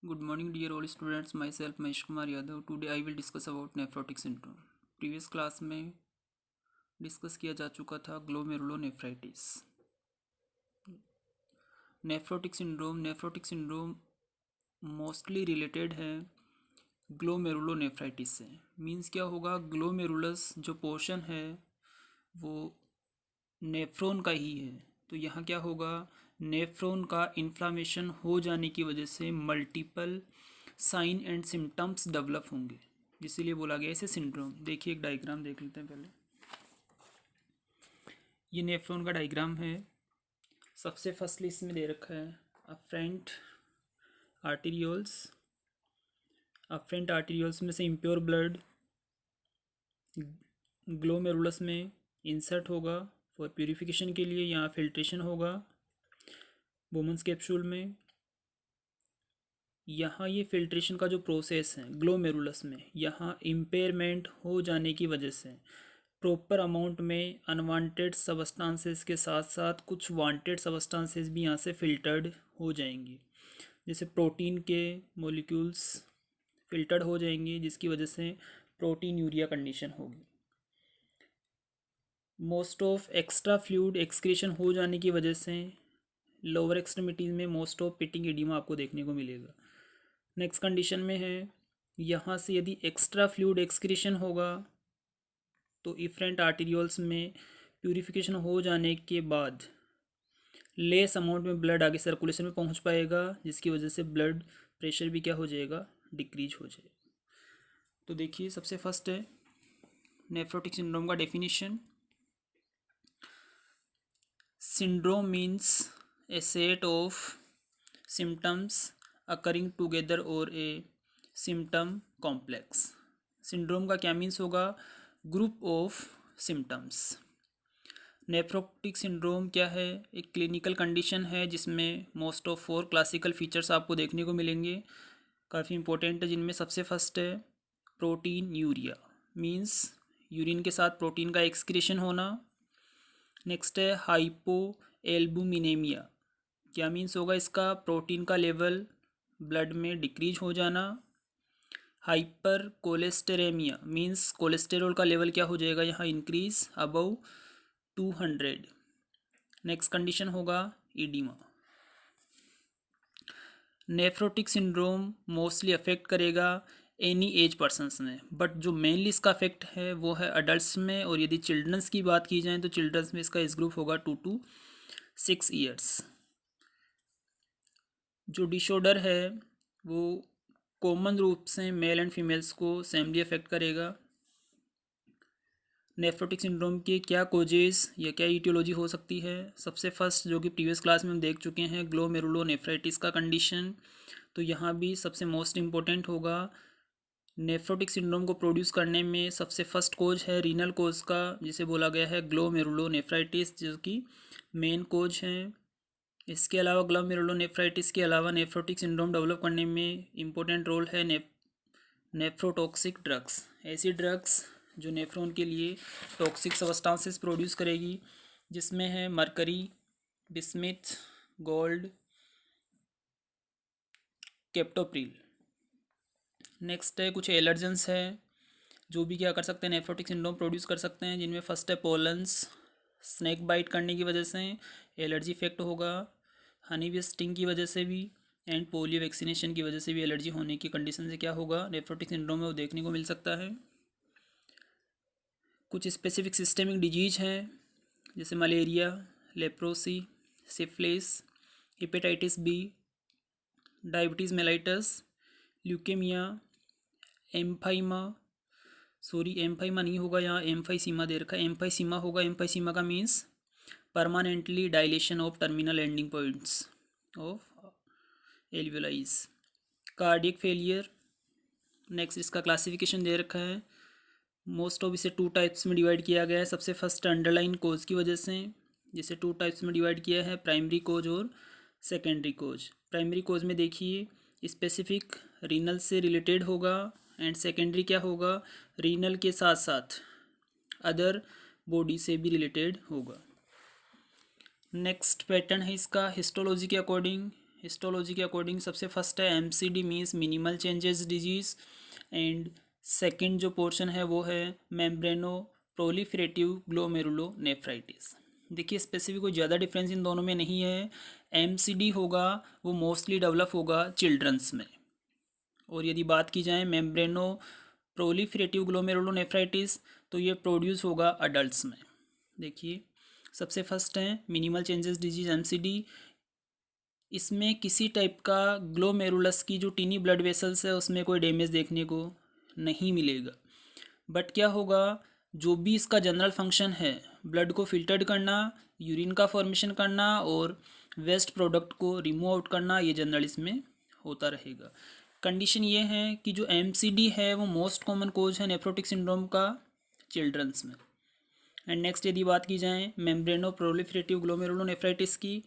Good morning, dear all students. Myself Mahesh Kumar Yadav. Today I will discuss about nephrotic syndrome. Previous class में discuss किया जा चुका था glomerulonephritis. Nephrotic syndrome mostly related है glomerulonephritis से। Means क्या होगा, ग्लोमेरुलस जो पोर्शन है वो नेफ्रॉन का ही है। तो यहाँ क्या होगा, नेफ्रॉन का इन्फ्लामेशन हो जाने की वजह से multiple sign and symptoms develop होंगे, इसीलिए बोला गया इसे सिंड्रोम। देखिए एक डायग्राम देख लेते हैं पहले। ये नेफ्रॉन का डायग्राम है। सबसे फर्स्ट इसमें दे रखा है अफ्रेंट आर्टीरियोल्स में से इम्प्योर ब्लड ग्लोमेरुलस में इंसर्ट होगा फॉर प्यूरिफिकेशन के लिए। यहाँ फिल्ट्रेशन होगा बोमन्स कैप्सूल में। यहाँ ये फिल्ट्रेशन का जो प्रोसेस है ग्लोमेरुलस में, यहाँ इम्पेयरमेंट हो जाने की वजह से प्रॉपर अमाउंट में अनवांटेड सबस्टांसेस के साथ साथ कुछ वांटेड सबस्टांसेस भी यहाँ से फिल्टर्ड हो जाएंगी। जैसे प्रोटीन के मॉलिक्यूल्स फिल्टर्ड हो जाएंगे, जिसकी वजह से प्रोटीन यूरिया कंडीशन होगी। Most of extra fluid excretion हो जाने की वजह से लोअर एक्सट्रीमिटीज़ में मोस्ट ऑफ पिटिंग एडिमा आपको देखने को मिलेगा। नेक्स्ट कंडीशन में है, यहाँ से यदि एक्स्ट्रा फ्लूइड एक्सक्रीशन होगा तो इफरेंट आर्टीरियोल्स में प्यूरिफिकेशन हो जाने के बाद लेस अमाउंट में ब्लड आगे सर्कुलेशन में पहुँच पाएगा, जिसकी वजह से ब्लड प्रेशर भी क्या हो जाएगा, डिक्रीज हो जाएगा। तो देखिए सबसे फर्स्ट है नेफ्रोटिक सिंड्रोम का definition. Syndrome means A set of symptoms occurring together और ए सिम्टम कॉम्प्लेक्स। सिंड्रोम का क्या मीन्स होगा, group of symptoms. Nephrotic syndrome क्या है, एक क्लिनिकल कंडीशन है जिसमें मोस्ट ऑफ 4 क्लासिकल फीचर्स आपको देखने को मिलेंगे, काफ़ी इंपॉर्टेंट है। जिनमें सबसे फर्स्ट है प्रोटीन यूरिया, मीन्स यूरिन के साथ प्रोटीन का एक्सक्रीशन होना। नेक्स्ट है हाइपो एल्बुमिनेमिया, क्या मीन्स होगा इसका, प्रोटीन का लेवल ब्लड में डिक्रीज हो जाना। हाइपर कोलेस्टेरेमिया मीन्स कोलेस्टेरॉल का लेवल क्या हो जाएगा यहाँ, इंक्रीज अबव 200। नेक्स्ट कंडीशन होगा ईडिमा। नेफ्रोटिक सिंड्रोम मोस्टली अफेक्ट करेगा एनी एज पर्सन्स में, बट जो मेनली इसका अफेक्ट है वो है अडल्ट में। और यदि चिल्ड्रंस की बात की जाए तो चिल्ड्रंस में इसका एज ग्रुप होगा 2 to 6 ईयर्स। जो डिसऑर्डर है वो कॉमन रूप से मेल एंड फीमेल्स को सेमली अफेक्ट करेगा। नेफ्रोटिक सिंड्रोम के क्या कोजेस या क्या ईटियोलॉजी हो सकती है, सबसे फर्स्ट जो कि प्रीवियस क्लास में हम देख चुके हैं ग्लोमेरुलोनेफ्राइटिस का कंडीशन। तो यहाँ भी सबसे मोस्ट इम्पोर्टेंट होगा, नेफ्रोटिक सिंड्रोम को प्रोड्यूस करने में सबसे फर्स्ट कोज है रीनल कोज का, जिसे बोला गया है ग्लोमेरुलोनेफ्राइटिस, जो कि मेन कोज है। इसके अलावा ग्लोमेरुलोनेफ्राइटिस के अलावा नेफ्रोटिक सिंड्रोम डेवलप करने में इम्पोर्टेंट रोल है नेफ्रोटॉक्सिक ड्रग्स, ऐसी ड्रग्स जो नेफ्रॉन के लिए टॉक्सिक सब्सटेंसेस प्रोड्यूस करेगी, जिसमें है मरकरी, बिस्मिथ, गोल्ड, केप्टोप्रिल। नेक्स्ट है कुछ एलर्जेंस है जो भी क्या कर सकते हैं, नेफ्रोटिक सिंड्रोम प्रोड्यूस कर सकते हैं, जिनमें फर्स्ट है पोलन्स, स्नैक बाइट करने की वजह से एलर्जी इफेक्ट होगा, हनी बी स्टिंग की वजह से भी, एंड पोलियो वैक्सीनेशन की वजह से भी एलर्जी होने की कंडीशन से क्या होगा, नेफ्रोटिक सिंड्रोम में वो देखने को मिल सकता है। कुछ स्पेसिफिक सिस्टेमिक डिजीज हैं जैसे malaria, leprosy, syphilis, hepatitis B, diabetes mellitus, leukaemia, emphysema emphysema नहीं होगा, यहाँ एम्फाइसीमा दे रखा है, एम्फाइसीमा होगा। एम्फाइसीमा का means permanently dilation of terminal ending points of एल्वियोलाइज। Cardiac failure, next इसका क्लासिफिकेशन दे रखा है। मोस्ट ऑफ इसे 2 टाइप्स में डिवाइड किया गया है। सबसे फर्स्ट अंडरलाइन कोज की वजह से, जिसे 2 टाइप्स में डिवाइड किया है, प्राइमरी कोज और सेकेंडरी कोज। प्राइमरी कोज में देखिए स्पेसिफिक रीनल से रिलेटेड होगा, एंड सेकेंडरी क्या होगा, रीनल के साथ साथ अदर बॉडी से भी रिलेटेड होगा। नेक्स्ट पैटर्न है इसका हिस्टोलॉजी के अकॉर्डिंग, हिस्टोलॉजी के अकॉर्डिंग सबसे फर्स्ट है MCD means minimal changes disease, and second जो पोर्शन है वो है मेम्ब्रेनो प्रोलिफरेटिव ग्लोमेरुलोनेफ्राइटिस। देखिए स्पेसिफिक कोई ज़्यादा डिफरेंस इन दोनों में नहीं है। MCD होगा वो मोस्टली डेवलप होगा चिल्ड्रंस में, और यदि बात की जाए मेम्ब्रेनो प्रोलिफरेटिव ग्लोमेरुलोनेफ्राइटिस तो ये प्रोड्यूस होगा अडल्ट्स में। देखिए सबसे फर्स्ट है मिनिमल चेंजेस डिजीज MCD। इसमें किसी टाइप का ग्लोमेरुलस की जो टीनी ब्लड वेसल्स है उसमें कोई डैमेज देखने को नहीं मिलेगा, बट क्या होगा, जो भी इसका जनरल फंक्शन है ब्लड को फिल्टर्ड करना, यूरिन का फॉर्मेशन करना और वेस्ट प्रोडक्ट को रिमूव आउट करना, ये जनरल इसमें होता रहेगा। कंडीशन ये है कि जो MCD है वो मोस्ट कॉमन कोज है नेफ्रोटिक सिंड्रोम का चिल्ड्रंस में। एंड नेक्स्ट यदि बात की जाए मेम्ब्रेनो प्रोलिफरेटिव ग्लोमेरुलोनेफ्राइटिस की,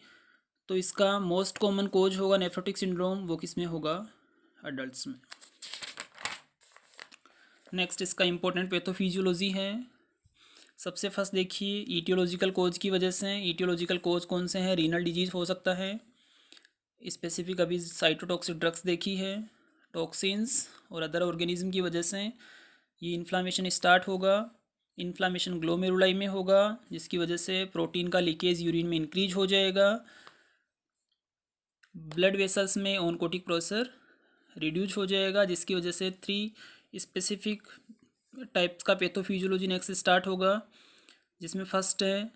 तो इसका मोस्ट कॉमन कोज होगा नेफ्रोटिक सिंड्रोम, वो किस में होगा, अडल्ट्स में। नेक्स्ट इसका इंपॉर्टेंट पैथोफिजियोलॉजी है। सबसे फर्स्ट देखिए ईटियोलॉजिकल कोज की वजह से, ईटियोलॉजिकल कोज कौन से हैं, रीनल डिजीज़ हो सकता है, स्पेसिफिक अभी साइटोटॉक्सिक ड्रग्स देखी है, टॉक्सिन्स और अदर ऑर्गेनिज्म की वजह से ये इन्फ्लामेशन स्टार्ट होगा। इन्फ्लामेशन ग्लोमेरुलाई में होगा जिसकी वजह से प्रोटीन का लीकेज यूरिन में इंक्रीज हो जाएगा, ब्लड वेसल्स में ऑनकोटिक प्रोसेसर रिड्यूज हो जाएगा जिसकी वजह से 3 स्पेसिफिक टाइप्स का पैथोफिजियोलॉजी नेक्स्ट स्टार्ट होगा, जिसमें फर्स्ट है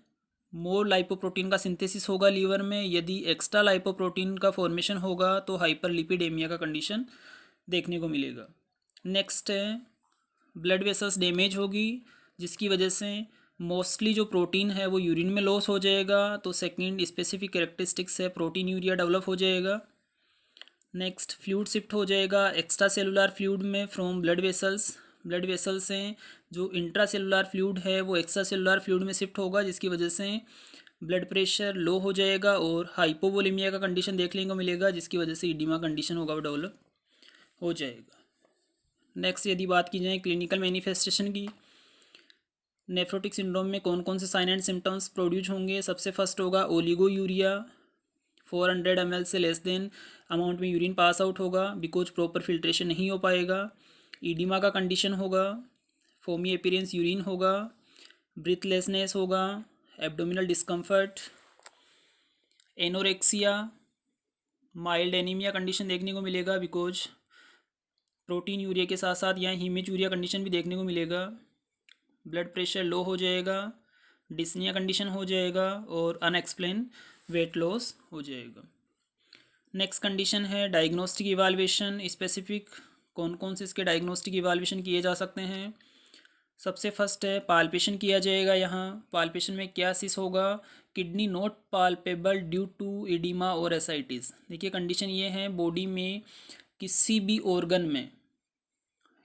मोर लाइपोप्रोटीन का सिंथेसिस होगा लीवर में। यदि एक्स्ट्रा लाइपोप्रोटीन का फॉर्मेशन होगा तो हाइपरलिपिडेमिया का कंडीशन देखने को मिलेगा। नेक्स्ट है ब्लड वेसल्स डैमेज होगी जिसकी वजह से मोस्टली जो प्रोटीन है वो यूरिन में लॉस हो जाएगा, तो सेकंड स्पेसिफिक कैरेक्टरिस्टिक्स है प्रोटीन यूरिया डेवलप हो जाएगा। नेक्स्ट फ्लूइड शिफ्ट हो जाएगा एक्स्ट्रा सेलुलर फ्लूइड में फ्रॉम ब्लड वेसल्स से जो इंट्रा सेलुलर फ्लूइड है वो एक्स्ट्रा सेलुलर फ्लूइड में शिफ्ट होगा जिसकी वजह से ब्लड प्रेशर लो हो जाएगा और हाइपोवोलेमिया का कंडीशन देखने को मिलेगा जिसकी वजह से इडिमा कंडीशन होगा वो डेवलप हो जाएगा। नेक्स्ट यदि बात की जाए क्लिनिकल मैनिफेस्टेशन की, नेफ्रोटिक सिंड्रोम में कौन कौन से साइन एंड सिम्टम्स प्रोड्यूस होंगे। सबसे फर्स्ट होगा ओलिगो यूरिया, 400 ml से लेस देन अमाउंट में यूरिन पास आउट होगा बिकॉज प्रॉपर फिल्ट्रेशन नहीं हो पाएगा। ईडिमा का कंडीशन होगा, फोमी अपीयरेंस यूरिन होगा, ब्रीथलेसनेस होगा, abdominal discomfort, anorexia, mild anaemia condition देखने को मिलेगा बिकॉज प्रोटीन यूरिया के साथ साथ यहाँ हीमेचूरिया कंडीशन भी देखने को मिलेगा, ब्लड प्रेशर लो हो जाएगा, डिस्निया कंडीशन हो जाएगा और अनएक्सप्लेन वेट लॉस हो जाएगा। नेक्स्ट कंडीशन है डायग्नोस्टिक इवाल्वेशन। स्पेसिफिक कौन कौन से इसके डायग्नोस्टिक इवाल्वेशन किए जा सकते हैं। सबसे फर्स्ट है पाल्पेशन किया जाएगा। यहाँ पाल्पेशन में क्या सिस होगा, kidney not palpable due to oedema और एसाइटिस। देखिए कंडीशन ये है बॉडी में किसी भी ऑर्गन में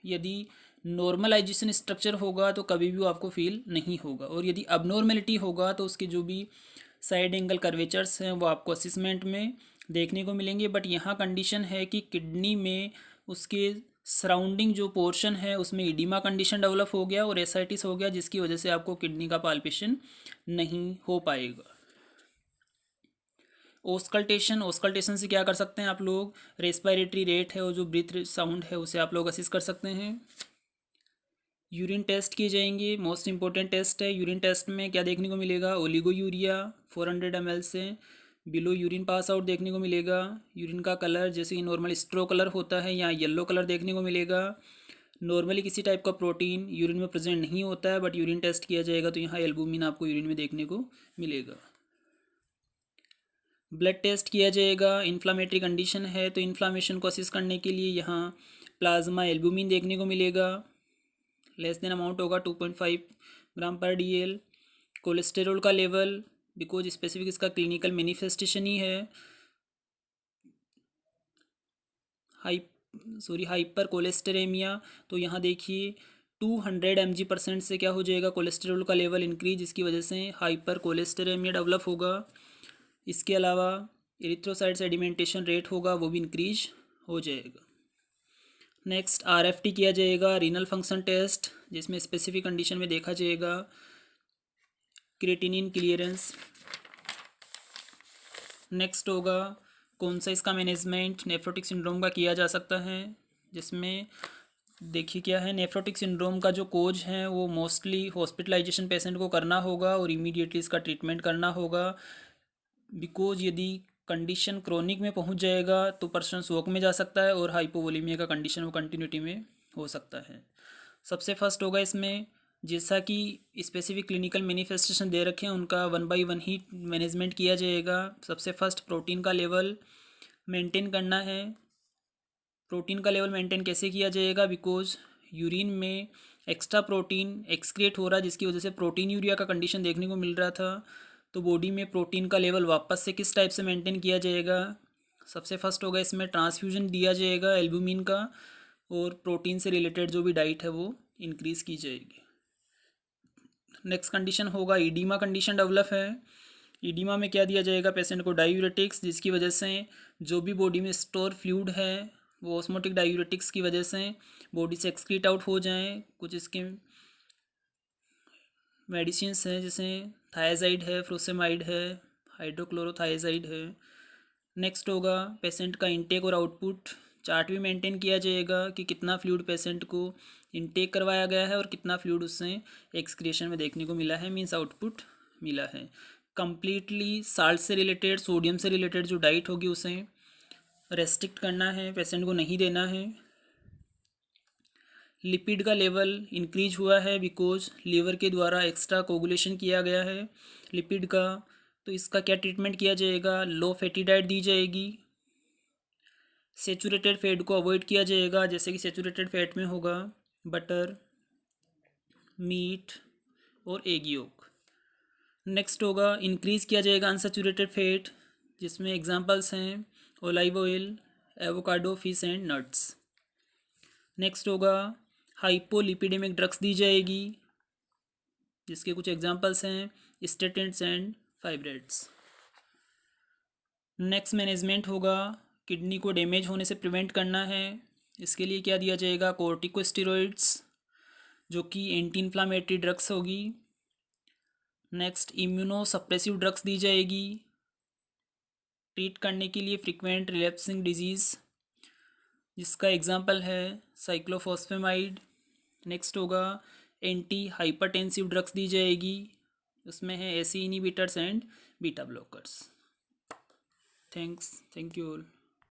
यदि नॉर्मलाइजेशन स्ट्रक्चर होगा तो कभी भी वो आपको फील नहीं होगा, और यदि अबनॉर्मेलिटी होगा तो उसके जो भी साइड एंगल कर्वेचर्स हैं वो आपको असेसमेंट में देखने को मिलेंगे। बट यहाँ कंडीशन है कि किडनी में उसके सराउंडिंग जो पोर्शन है उसमें इडिमा कंडीशन डेवलप हो गया और एसाइटिस हो गया जिसकी वजह से आपको किडनी का पाल्पेशन नहीं हो पाएगा। ऑस्कल्टेशन से क्या कर सकते हैं आप लोग, रेस्पिरेटरी रेट है और जो ब्रीथ साउंड है उसे आप लोग असिस्ट कर सकते हैं। यूरिन टेस्ट किए जाएंगे, मोस्ट इंपॉर्टेंट टेस्ट है। यूरिन टेस्ट में क्या देखने को मिलेगा, ओलिगो यूरिया 400 ml से बिलो यूरिन पास आउट देखने को मिलेगा। यूरिन का कलर जैसे कि नॉर्मल स्ट्रो कलर होता है यहाँ येलो कलर देखने को मिलेगा। नॉर्मली किसी टाइप का प्रोटीन यूरिन में प्रेजेंट नहीं होता है, बट यूरिन टेस्ट किया जाएगा तो यहाँ एल्बुमिन आपको यूरिन में देखने को मिलेगा। ब्लड टेस्ट किया जाएगा, इन्फ्लामेटरी कंडीशन है तो इन्फ्लामेशन को असिस्ट करने के लिए यहाँ प्लाज्मा एल्बुमिन देखने को मिलेगा, लेस देन अमाउंट होगा 2.5 ग्राम पर DL। कोलेस्टेरॉल का लेवल बिकॉज स्पेसिफिक इसका क्लिनिकल मैनिफेस्टेशन ही है हाइपर कोलेस्टेरेमिया, तो यहाँ देखिए 200 mg% से क्या हो जाएगा कोलेस्टेरॉल का लेवल इंक्रीज जिसकी वजह से हाइपर कोलेस्टेरेमिया डेवलप होगा। इसके अलावा एरिथ्रोसाइट सेडिमेंटेशन रेट होगा वो भी इंक्रीज हो जाएगा। नेक्स्ट RFT किया जाएगा, रीनल फंक्शन टेस्ट, जिसमें स्पेसिफिक कंडीशन में देखा जाएगा क्रिएटिनिन क्लियरेंस। नेक्स्ट होगा कौन सा इसका मैनेजमेंट नेफ्रोटिक सिंड्रोम का किया जा सकता है, जिसमें देखिए क्या है, नेफ्रोटिक सिंड्रोम का जो कोज है वो मोस्टली हॉस्पिटलाइजेशन पेशेंट को करना होगा और इमीडिएटली इसका ट्रीटमेंट करना होगा। बिकॉज यदि कंडीशन क्रोनिक में पहुंच जाएगा तो पर्सन शोक में जा सकता है और हाइपोवोलीमिया का कंडीशन वो कंटिन्यूटी में हो सकता है। सबसे फर्स्ट होगा इसमें, जैसा कि स्पेसिफिक क्लिनिकल मैनिफेस्टेशन दे रखे हैं उनका 1 बाई 1 ही मैनेजमेंट किया जाएगा। सबसे फर्स्ट प्रोटीन का लेवल मेंटेन करना है। प्रोटीन का लेवल मेंटेन कैसे किया जाएगा, बिकॉज यूरिन में एक्स्ट्रा प्रोटीन एक्सक्रिएट हो रहा है जिसकी वजह से प्रोटीन यूरिया का कंडीशन देखने को मिल रहा था। तो बॉडी में प्रोटीन का लेवल वापस से किस टाइप से मेंटेन किया जाएगा। सबसे फर्स्ट होगा इसमें ट्रांसफ्यूजन दिया जाएगा एल्बुमिन का, और प्रोटीन से रिलेटेड जो भी डाइट है वो इंक्रीज़ की जाएगी। नेक्स्ट कंडीशन होगा ईडीमा कंडीशन डेवलप है। ईडीमा में क्या दिया जाएगा पेशेंट को, डायूरेटिक्स, जिसकी वजह से जो भी बॉडी में स्टोर फ्लूइड है वो ऑस्मोटिक डायूरेटिक्स की वजह से बॉडी से एक्सक्रीट आउट हो जाएं। कुछ इसके मेडिसिन्स हैं जैसे थायाजाइड है, फ्रोसेमाइड है, हाइड्रोक्लोरोथायाजाइड है। नेक्स्ट होगा पेशेंट का इंटेक और आउटपुट चार्ट भी मेंटेन किया जाएगा कि कितना फ्लूइड पेशेंट को इंटेक करवाया गया है और कितना फ्लूइड उससे एक्सक्रिएशन में देखने को मिला है, मीन्स आउटपुट मिला है। कंप्लीटली साल्ट से रिलेटेड, सोडियम से रिलेटेड जो डाइट होगी उसे रेस्ट्रिक्ट करना है, पेशेंट को नहीं देना है। लिपिड का लेवल इंक्रीज हुआ है बिकॉज लीवर के द्वारा एक्स्ट्रा कोगुलेशन किया गया है लिपिड का, तो इसका क्या ट्रीटमेंट किया जाएगा, लो फैटी डाइट दी जाएगी। सेचूरेटेड फैट को अवॉइड किया जाएगा, जैसे कि सेचूरेटेड फैट में होगा बटर, मीट और एग योक। नेक्स्ट होगा इंक्रीज़ किया जाएगा अनसेचूरेटेड फैट, जिसमें एग्जांपल्स हैं olive oil, avocado, fish and nuts. Next होगा हाइपोलिपिडेमिक ड्रग्स दी जाएगी, जिसके कुछ एग्जांपल्स हैं statins and fibrates. Next management होगा किडनी को डैमेज होने से प्रिवेंट करना है, इसके लिए क्या दिया जाएगा, कोर्टिकोस्टेरॉइड्स जो कि एंटी इन्फ्लामेटरी ड्रग्स होगी। नेक्स्ट इम्यूनो सप्रेसिव ड्रग्स दी जाएगी ट्रीट करने के लिए फ्रीक्वेंट रिलैप्सिंग डिजीज़, जिसका एग्जांपल है साइक्लोफॉस्फेमाइड। नेक्स्ट होगा एंटी हाइपरटेंसिव ड्रग्स दी जाएगी, उसमें है AC inhibitors and beta blockers. Thank you all.